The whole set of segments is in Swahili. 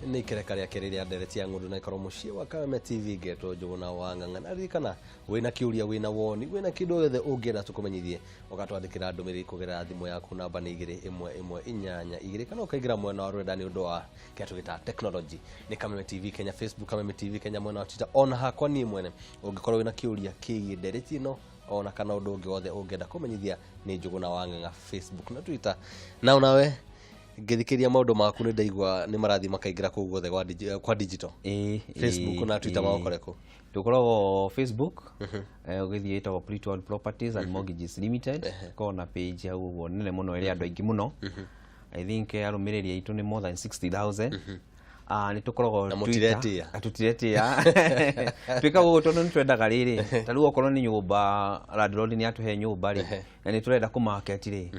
ni kirekaria kiriria ndereti ya ngundu na ikoro mucie wa Kameme TV geto Njuguna wa Ng'ang'a na ririkana wina kiuria wina woni wina kindu yothe ungienda tukumenyithie ugatwandikira ndumiri kugerera thimu yaku namba ni 2112 kana ukaingira mwena wa rwenda ni undu wa kiatu gita technology ni Kameme TV Kenya Facebook Kameme TV Kenya mwena wa Twitter ona hakwa ni mwene ungikorwo wina kiuria kigie ndereti no ona kana undu ungi wothe ungienda kumenyithia ni Njuguna wa Ng'ang'a Facebook na Twitter na unawe ngithikiria maundu maku ni ndaigwa ni marathi makaingira ku guothe kwa digital Facebook na Twitter maokoreko tukoragwo Facebook ugithie itago Pretworld Properties and Mortgages Limited kona page ya uguo nene muno iri andu aingi muno I think arumiriri aitu ni more than 60,000 ni tukoragwo Twitter atutiretia twikago tondu ni twendaga riri tariu okorwo ni nyumba landlord ni atuhe nyumba ri na ni turenda ku market ri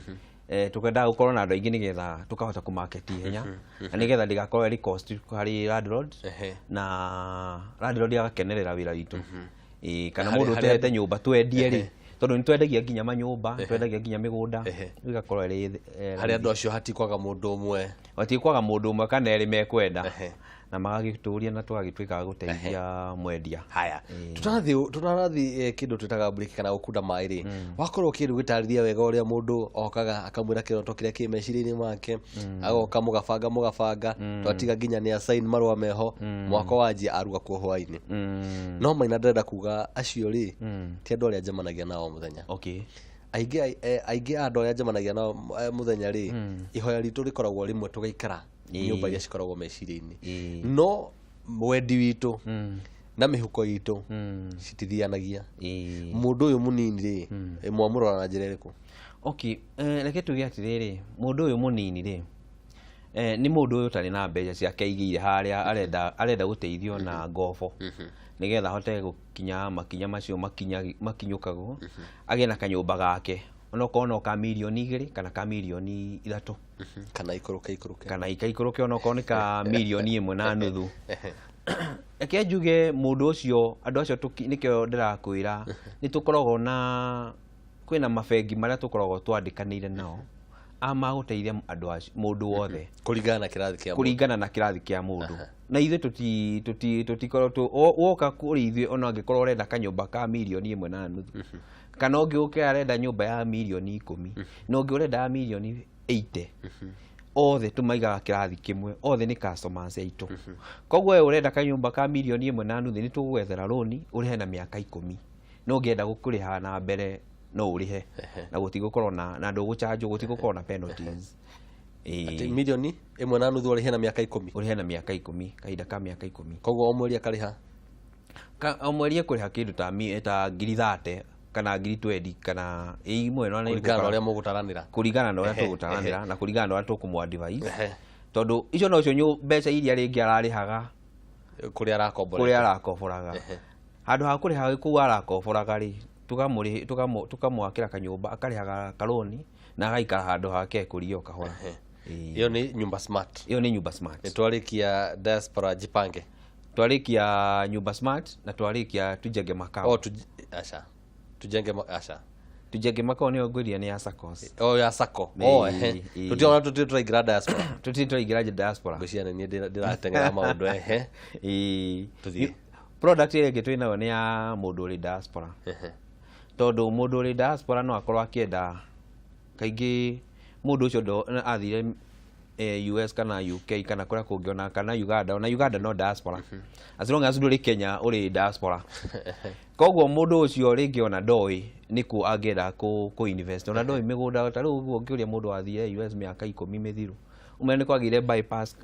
tukenda gukorwo na andu aingi nigetha tukahota ku market ihenya na nigetha ndigakorwo ri cost hari landlord na landlord agakenerera wira witu kana mundu utete nyumba twendie ri tondu ni twendagia nginya manyumba twendagia nginya migunda igakorwo ri hari andu acio hatikwaga mundu umwe watikwaga mundu umwe kana eri mekwenda na magagituria na twagitwika guteithia mwendia haya tutarathi kindu twitaga break kana gukunda mai ri wakorwo kindu gitarithia wega uria mundu okaga akamwira kiroto kiria ki mecirini make agoka mugabanga twatiga nginya ni assign marwa meho mwako wanjia aruga ku hwaini no maina ndenda kuga acio ri ti andu aria njemanagia nao muthenya okay aige andu aria njemanagia nao muthenya ri ihoya ritu rikoragwo rimwe tugaikara nyumba iria cikoragwo mecirini no wendi witu na mihuko itu citithianagia mundu uyu munini ri mwamurora na njira iriku okay reke tuge atiriri mundu uyu munini ri ni mundu uyu tari na mbeca ciake igire haria arenda guteithio na ngofo nigetha hote gukinya makinya macio makinyukago agie na kanyumba gake ono ka milioni 2 kana ka milioni 3 kana ikaikuruke ono ko ni ka milioni 1.5 eke njuge mundu ucio andu acio nikio ndirakwira ni tukoragwo na kwina mabengi maria tukoragwo twandikanire nao ama guteithia andu acio mundu wothe kuringana na kirathi kia mundu na ithe tutikorwo woka kuri ithe ona angikorwo urenda kanyumba ka milioni 1.5 kana ungiuke arenda nyumba ya milioni 10 no ungi urenda milioni 80 othe tumaigaga kirathi kimwe othe ni customers aitu koguo we urenda kanyumba ka milioni 1.5 ni tugwethera loan urihe na miaka 10 no ungienda gukuriha na mbere no urihe na gutigukorwo na ndu gucharge gutigukorwo na penalties ati milioni 1.5 urihe na miaka 10 urihe na miaka 10 kaida ka miaka 10 koguo o mweri akariha o mweri akuriha kindu ta 30 kana 20 kana imwe no na kuringana uria mugutaranira na kuringana na uria tukumwa device tondu icio no cio mbeca iria ringi ararihaga kuria arakomboraga handu ha kuriha ku arakomboraga ri tukamwakira kanyumba akarihaga karoni na agaikara handu hake kurio kahora iyo ni nyumba smart ni twarikia diaspora jipange twarikia nyumba smart na twarikia tujenge makao tujenge makao ni ongoria ni ya SACCOS ya SACCO tutiona tutiraingira diaspora biciana ni ndiratengera maundu tuthie product ile gitu inayo ni ya mundu uri diaspora tondu mundu uri diaspora no akorwo akienda kaingi mundu ucio ndo athire US kana UK kana kuria kungiona kana Uganda no diaspora as long as nduri Kenya uri diaspora koguo mundu ucio ringiona ndoi niku angenda ku invest ona ndoi migunda tariu uguo ngiuria mundu athire US miaka 10 mithiru umene kwagire bypass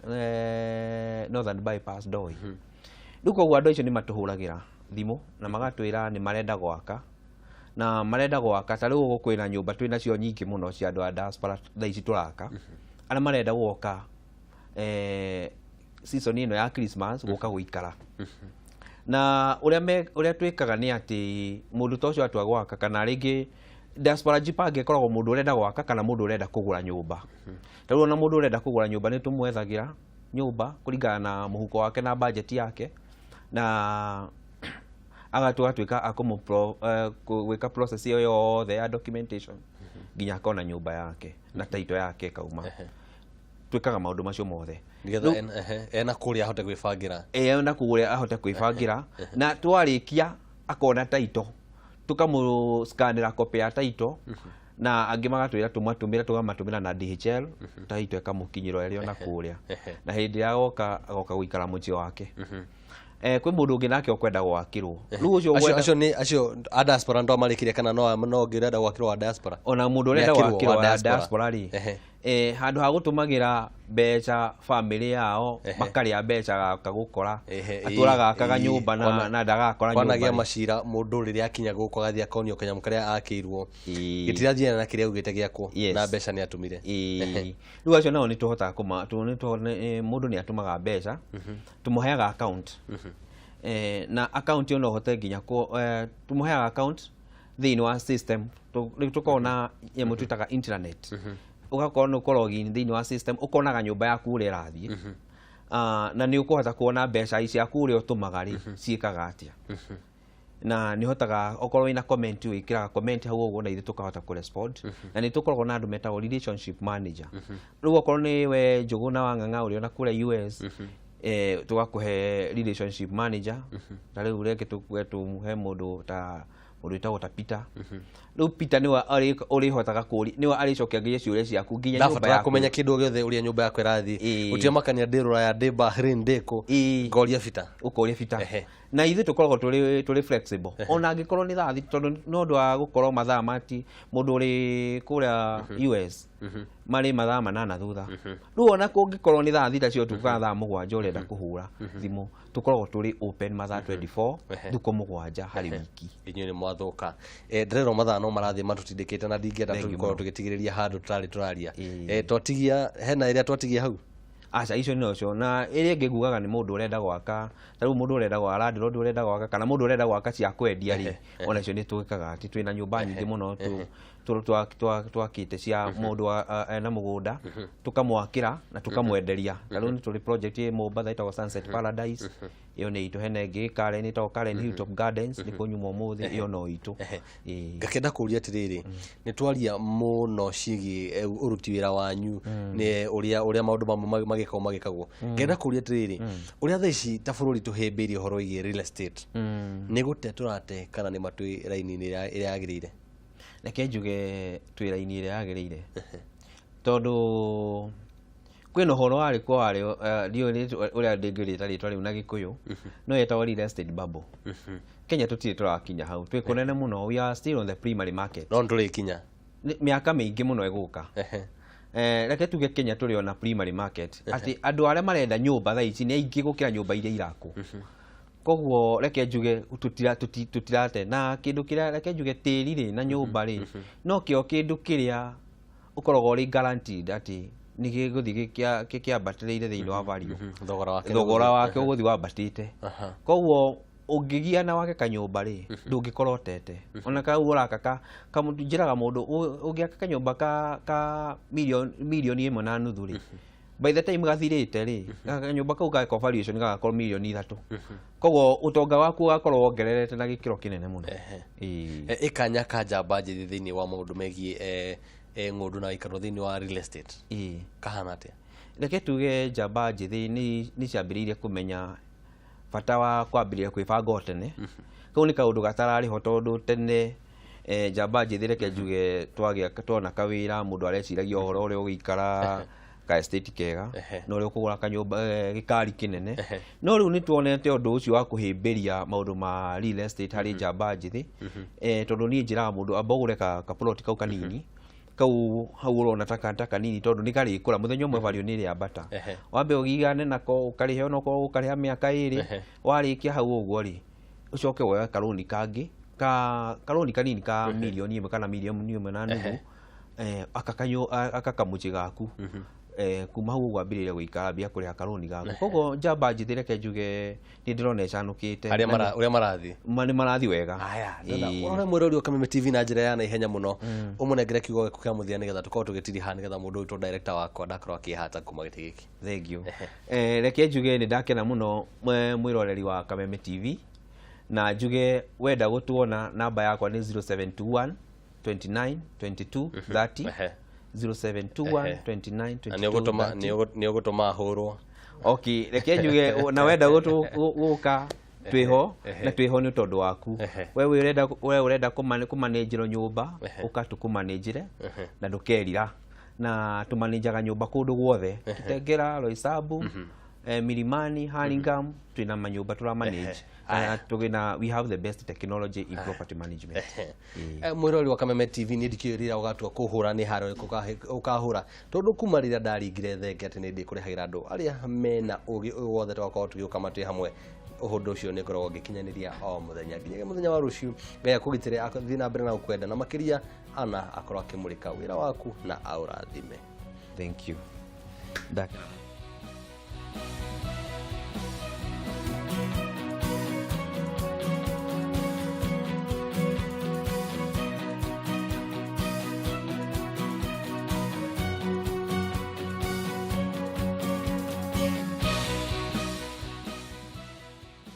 northern bypass ndoi koguo andu acio ni matuhuragira thimu na magatwira ni marenda gwaka na marenda gwaka tariu uguo kwina nyumba twina cio nyingi muno cia andu a diaspora thaici turaka ana marenda gwoka season ino ya Christmas gwoka guikara na uria twikaga ni ati mundu tocio atwa gwaka kana ringi diaspora jipange koragwo mundu urenda gwaka kana mundu urenda kugura nyumba tariu na mundu urenda kugura nyumba ni tumwethagira nyumba kuringana na muhuko wake na budget yake na agatwika gwika process iyo yothe ya documentation nginya akona nyumba yake na title yake kauma twikaga maundu macio mothe nigetha ena kuria ahote gwibangira na kuria ahote kwibangira na twarikia akona taito tukamuscanira copy ya taito na angi magatwira tumatumira tugamatumira na DHL taito ekamukinyiro eri ona kuria na hindi ya goka guikara muci wake kwi mundu ungi nake ukwenda gwakirwo riu ucio acio a diaspora ndo marikire kana no ngirenda gwakirwo wa diaspora ona mundu urenda gwakirwo wa diaspora ri handu ha gutumagira mbeca family yao makaria mbeca kagukora aturaga akaga nyumba na ndagakora nyumba kwanagia macira mundu riria akinya guko gathia akonio kanyam karia akirwo gitirathia na kiria ugite giakwo na mbeca ni atumire riu acio nao ni tuhota kuma mundu ni atumaga mbeca tumuheaga account na account yo no hote nginya ko tumuheaga account thini wa system tukona yemu twitaga internet ugakorwo no login thini wa system ukonaga nyumba yaku uri rathie na ni ukuhota kuona mbeca ici yaku uri utumaga ri ciikaga atia na ni hotaga okorwo ina comment wikiraga comment hau uguo na ithu tukahota ku respond na ni tukoragwo na andu metagwo relationship manager riu okorwo ni we Njuguna wa Ng'ang'a uri ona kure US tugakuhe relationship manager na riu reke tumuhe mundu ta urita Peter riu Peter niwe uri hotaga kuri niwe aricokiagiria ciuria ciaku nginya nyumba yaku kumenya kindu giothe uria nyumba yaku irathi utia makania ndirura ya de Bahrain deko ngoria Peter ukoria Peter na ithu tukoragwo tuli flexible ona angikorwo ni thathi tondu no ndu wa gukorwo mathaa mati mundu uri kuria US mari mathaa manana thutha riu ona kungikorwo ni thathi tacio tukaga thaa 7 urenda kuhura thimu tukoragwo tuli open mathaa 24 thuko 7 hari wiki inyuĩ nĩ mwathoka ndirero mathaa no marathi matutindĩkĩte na ndingĩenda tũgĩkorwo tũgĩtigĩrĩria handũ tũrarĩ tũraria twatigia hena ĩrĩa twatigia hau aca icio nocio na ĩrĩa ĩngĩ ngugaga nĩ mũndũ ũrenda gwaka ta rĩu mũndũ ũrenda gwaka landlord ũrenda gwaka kana mũndũ ũrenda gwaka cia kwendia rĩ ona icio nĩ twĩkaga atĩ twĩna nyũmba nyingĩ mũno twakĩte cia mũndũ na mũgũnda tukamwakĩra na tukamwenderia ta rĩu nĩ tũrĩ project ĩ Mombasa ĩtagwo Sunset Paradise iyo nĩ itũ hena ĩngĩ Karen ĩtagwo Karen Hilltop Gardens nĩ kũnyuma ũmũthĩ iyo no itũ ngakĩenda kũria atĩrĩrĩ nĩ twaria mũno ciĩgiĩ ũruti wĩra wanyu nĩ ũrĩa maũndũ mamwe magĩkagwo ngenda kũria atĩrĩrĩ ũrĩa thaa ici ta bũrũri tũhĩmbĩirie ũhoro wĩgiĩ real estate nĩ gũte tũrate kana nĩ matwĩ raini-inĩ ĩrĩa yagĩrĩire reke njuge twĩ raini ĩrĩa yagĩrĩire tondũ kwĩna ũhoro warĩ ndiũĩ ũrĩa ndĩngĩrĩta rĩtwa rĩu na Gĩkũyũ no yetagwo real estate bubble Kenya tũtirĩ tũrakinya hau twĩ kũnene mũno we are still on the primary market no tũrĩkinya mĩaka mĩingĩ mũno ĩgũka reke tuge Kenya tũrĩ ona primary market atĩ andũ arĩa marenda nyũmba thaa ici nĩ aingĩ gũkĩra nyũmba iria irakwo koguo reke njuge tutirate na kĩndũ kĩrĩa reke njuge tĩri rĩ na nyũmba rĩ no kĩo kĩndũ kĩrĩa ũkoragwo ũrĩ guaranteed atĩ nĩ gĩgũthiĩ kĩambatĩrĩire thĩinĩ wa value thogora wake ũgũthiĩ wambatĩte koguo ũngĩgia na wake kanyũmba rĩ ndũngĩkorwo ũtete ona kau ũraka njĩraga mũndũ ũngĩaka kanyũmba ka mirioni 1.5 rĩ by the time gathirĩte rĩ kanyũmba kau gagĩkorwo valuation gagakorwo mirioni 3 koguo ũtonga waku ũgakorwo wongererete na gĩkĩro kĩnene mũno ĩkanya ka njamba njĩthĩ thĩinĩ wa maũndũ megiĩ ng'ũndũ na gĩikaro thĩinĩ wa real estate kahana atĩa reke tuge njamba njĩthĩ nĩ ciambĩrĩirie kũmenya bata wa kwambĩrĩria kwĩbanga tene kau nĩ kaũndũ gatararĩ ho tondũ tene njamba njĩthĩ reke njuge twona kawĩra mũndũ areciragia ũhoro ũrĩa ũgĩikara ka estate kega no rĩo kũgũra kanyũmba gĩkari kĩnene no rĩu nĩ tuonete ũndũ ũcio wa kũhĩmbĩria maũndũ ma real estate harĩ njamba njĩthĩ tondũ niĩ njĩraga mũndũ amba ũgũre ka plot kau kanini kau hau ũrona ta kanini tondũ nĩ karĩkũra mũthenya ũmwe value nĩ ĩrĩambata wambe ũgigane nako ũkarĩhe onokorwo ũkarĩha mĩaka 2 warĩkia hau ũguo rĩ ũcoke woe karũni kangĩ karũni kanini ka mirioni 1 kana mirioni 1.5 akakamũci gaku kuma hau gwambĩrĩria gũikara mbia kũrĩha karũni gaku koguo njamba njĩthĩ reke njuge nĩ ndĩrona ĩcanũkĩte ũrĩa marathiĩ nĩ marathiĩ wega ũrĩa mwĩrori wa Kameme TV na njĩra ya naihenya mũno ũmũnengere kiugo gĩaku kĩa mũthia nĩgetha tũkorwo tũgĩtiriha nĩgetha mũndũ witũ director wakwa ndakorwo akĩhata kuma gĩtĩ gĩkĩ thank you reke njuge nĩ ndakena mũno mwĩroreri wa Kameme TV na njuge wenda gũtuona namba yakwa nĩ 0721 29 22 30 0721 29 22 nĩ ũgũtũma hũrwo Okay, reke njuge na wenda guka twiho na twiho ni tondu waku we urenda kumanage nyumba ukatukumanagire na ndukerira na tumanajaga nyumba kundu guothe Kitengela Roysambu Milimani Hurlingham twina manyumba tura manage tugina we have the best technology in property management. Mwirori wa Kameme TV ni ndikirira ugatua kuhura ni haro ukahura tondu kuma rira ndaringire thenge ati ni ndikurihagira andu aria mena ugi wothe twakorwo tugiuka matwi hamwe uhundu ucio ni ngoragwo ngikinyaniria o muthenya nginya muthenya wa ruciu Ngai akugitire athii na mbere na ukwenda na makiria ana akorwo akimurika wira waku na aurathime. Thank you.